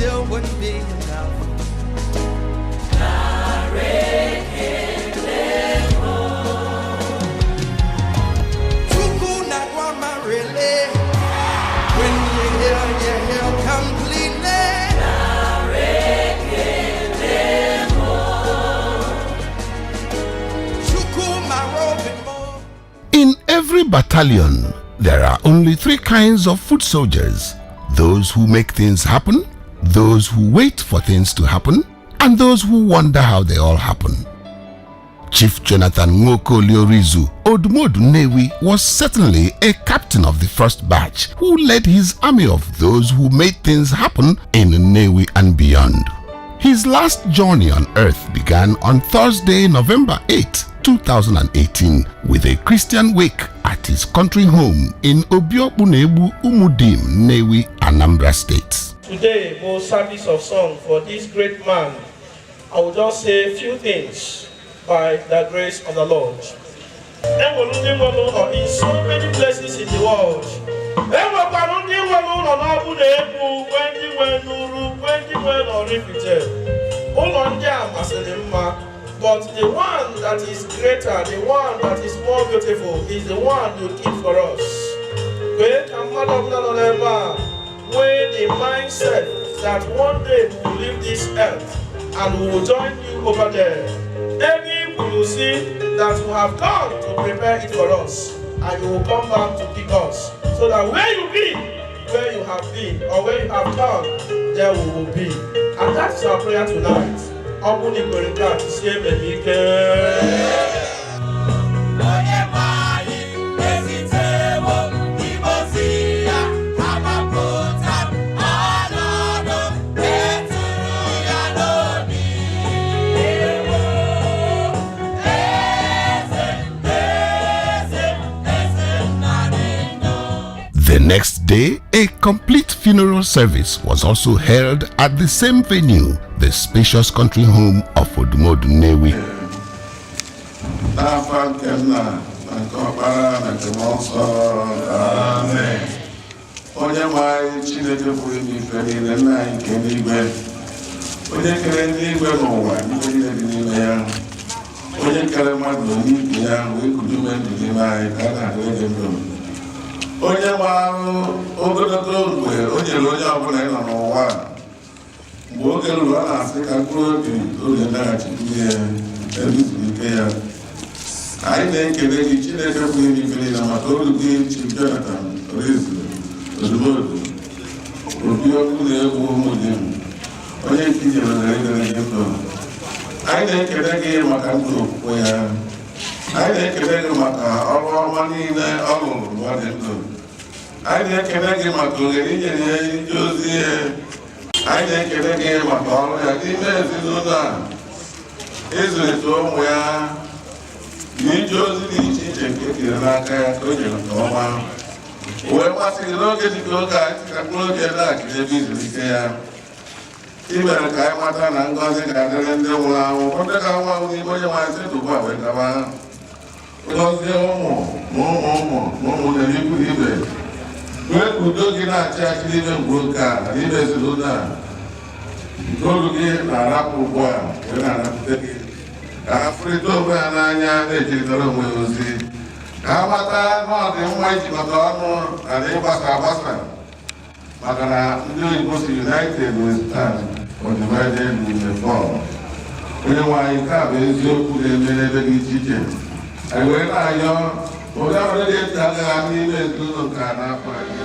still wouldn't be enough. When you hear completely. In every battalion, there are only 3 kinds of foot soldiers: those who make things happen, those who wait for things to happen, and those who wonder how they all happen. Chief Jonathan Orizu, Odumodu Nnewi, was certainly a captain of the first batch who led his army of those who made things happen in Nnewi and beyond. His last journey on earth began on Thursday, November 8, 2018, with a Christian wake at his country home in Odumodu, Umudim Nnewi, Anambra State. Today, for service of song for this great man, I will just say a few things by the grace of the Lord. In so many places in the world, but the one that is greater, the one that is more beautiful, is the one you keep for us. With the mindset that one day we will leave this earth and we will join you over there. Any you will see that you have gone to prepare it for us, and you will come back to pick us, so that where you be, where you have been, or where you have gone, there we will be. And that is our prayer tonight. Umudim Nnewi. The next day, a complete funeral service was also held at the same venue, the spacious country home of Odumodu Nnewi. onye marụ ogologo mgbe o nyere onye ọbụla ịnọ n'ụwa mgbe oge ruru ọ na-asị ka mkpụrụ obi oge na-achịkwu ya eruzurụ ike ya. Anyị na-ekele gị Chineke pụrụ ime ife niile maka olu gị Chief Jonathan Orizu Odumodu obi okwu na-egwu Umudim onye nke nyere ohere idere gị ndụ. Anyị na-ekele gị maka ndụ okwukwe ya. Anyị na-ekele gị maka ọrụ ọma niile ọ rụrụ mgbe ọ dị ndụ. Anyị na-ekele gị maka ohere inyere ya ije ozi ihe. Anyị na-ekele gị maka ọrụ ya n'ime ezinụlọ a, ịzụlite ụmụ ya na ije ozi dị iche iche nke e tinyere n'aka ya ka o nyere nke ọma. Wee masị gị n'oge dịka oge anyị si ka mkpụrụ obi na-akịrị ebe izulite ya. I mere ka anyị mata na ngọzi ga-adịrị ndị nwụrụ anwụ, ndị ka nwa ahụ n'ime onye nwanyị site ugbu a wee gaba. Gọzie ụmụ na ụmụnne n'ikwu ibe. Wee ka udo gị na-achị achị n'ime mgbe oge a na n'ime ezinụlọ a. Nke olu gị na-arapụ ugbu a wee na-arapụte gị. Ka ha fụrịta onwe ha n'anya na-ejirịtara onwe ha ozi. Ka ha mata na ọ dị mma ijikọta ọnụ na ịgbasa agbasa. Maka na ndị oyibo si United we stand or divided we may fall. Onye nwanyị nke a bụ eziokwu na-eme n'ebe dị iche iche. Anyị wee na-ayọ onye ọbụla ga-eti agagha n'ime ezinụlọ nke a n'afọ anyị.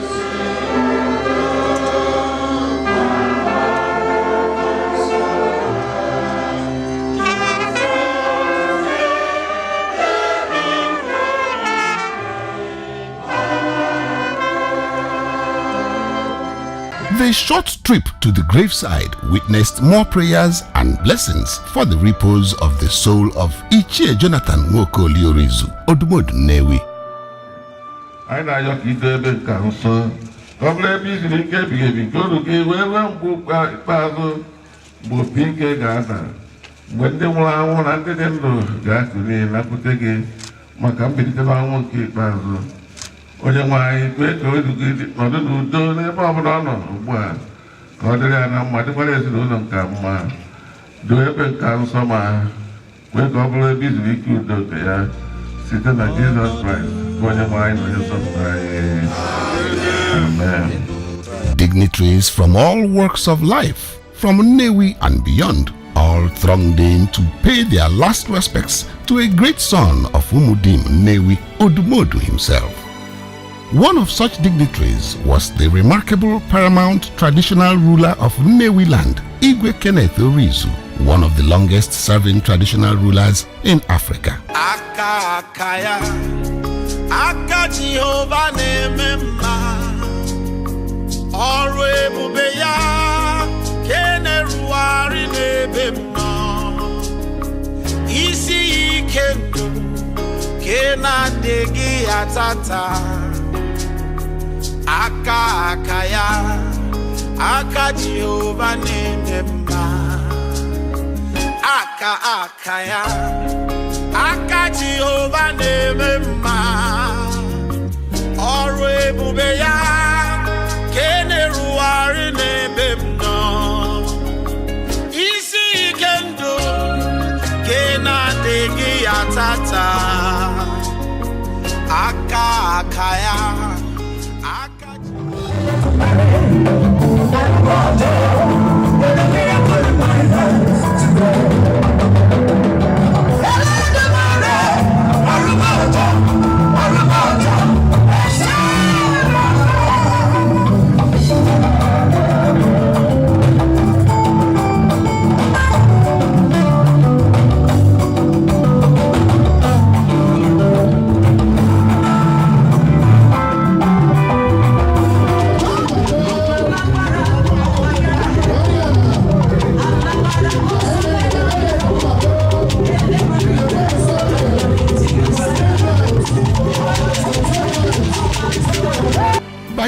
The short trip to the graveside witnessed more prayers and blessings for the repose of the soul of Chief Jonathan Orizu, Odumodu Nnewi. Anyị na-ayọ ka ide ebe nke nsọ, ọ bụrụ ebe iziri ike ebighị ebi nke olu gị wee nwee mgbe ikpeazụ mgbe opi ike ga-ada, mgbe ndị nwụrụ anwụ na ndị dị ndụ ga-akụli napụta gị maka mbilite n'ọnwụ nke ikpeazụ. Onye nwanyị kwee ka odu gị nọdụ n'udo n'ebe ọbụla ọ nọ ugbu a, ka ọ dịrị ya na mma dịkwara ezinụlọ nke mma doo ebe nke nsọ ma wee ka ọ bụrụ ebe izuru ike udo nke ya site na Jizọs Kraịst bụ onye nwe anyị na onye nzọpụta anyị. Amen. Dignitaries from all walks of life, from Nnewi and beyond, all thronged in to pay their last respects to a great son of Umudim Nnewi, Odumodu himself. One of such dignitaries was the remarkable paramount traditional ruler of Nnewi land, Igwe Kenneth Orizu, one of the longest serving traditional rulers in Africa. Aka akaya, aka Jehovah nemema, ọrụ ebube ya, keneruari n'ebe mma, isi ike ndụ, kenadịghị atata. Aka akaya, aka Jehovah nemema, aka akaya, aka Jehovah nemema, ọrụ ebube ya, keneruari n'ebe mma, isi ike ndụ, kenadịghị atata. Aka akaya,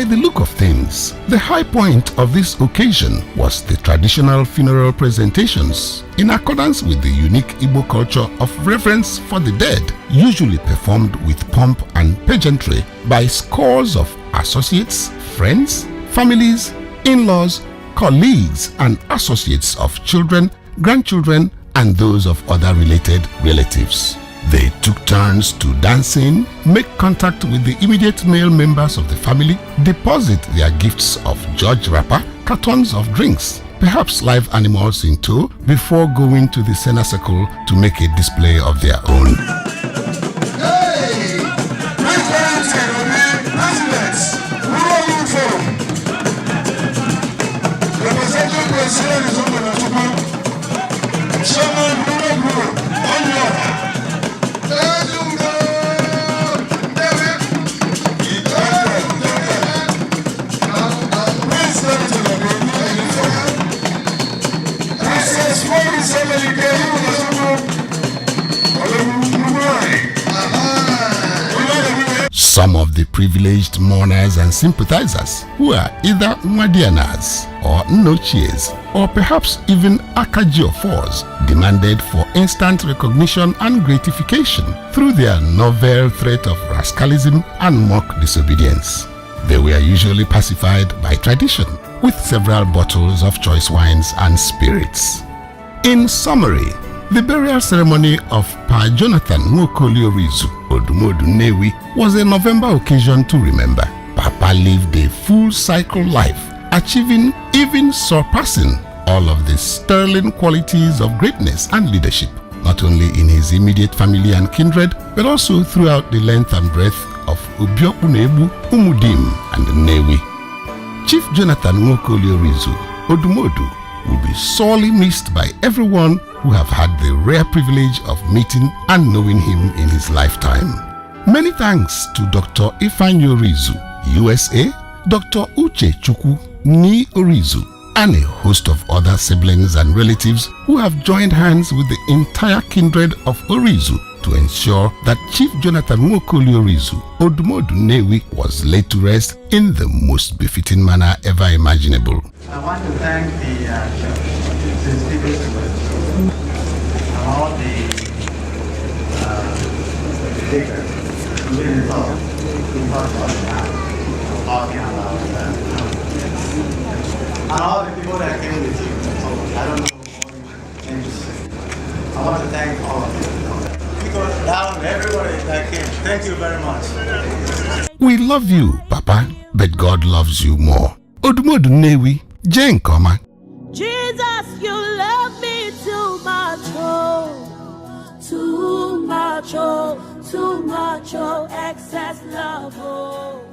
By the look of things, the high point of this occasion was the traditional funeral presentations, in accordance with the unique Igbo culture of reverence for the dead, usually performed with pomp and pageantry by scores of associates, friends, families, in-laws, colleagues, and associates of children, grandchildren, and those of other related relatives. They took turns to dancing, make contact with the immediate male members of the family, deposit their gifts of George wrapper, cartons of drinks, perhaps live animals in tow, before going to the center circle to make a display of their own. Hey! Great parents and presidents, who are you from? Representing President is Odumodu, Chairman Umudim Some of the privileged mourners and sympathizers, who are either Mwadianas or Nnochies, or perhaps even Akajiofors, demanded for instant recognition and gratification through their novel threat of rascalism and mock disobedience. They were usually pacified by tradition with several bottles of choice wines and spirits. In summary, the burial ceremony of Pa Jonathan Orizu, Odumodu Nnewi, was a November occasion to remember. Papa lived a full cycle life, achieving, even surpassing, all of the sterling qualities of greatness and leadership, not only in his immediate family and kindred, but also throughout the length and breadth of Odumodu, Umudim, and Nnewi. Chief Jonathan Orizu, Odumodu, will be sorely missed by everyone who have had the rare privilege of meeting and knowing him in his lifetime. Many thanks to Dr. Ifeanyi Orizu, USA, Dr. Uche Chukwu Ni Orizu, and a host of other siblings and relatives who have joined hands with the entire kindred of Orizu to ensure that Chief Jonathan Orizu, Odumodu Nnewi, was laid to rest in the most befitting manner ever imaginable. I want to thank the sensitivity and all the speakers who really thought about and all the people that came with you. So I don't know all your names. I want to thank all of you. Because down everybody that came, thank you very much. We love you, Papa, but God loves you more. Odumodu Nnewi, Jane Koma. Jesus, you love me too much, oh, too much, oh, excess love, oh.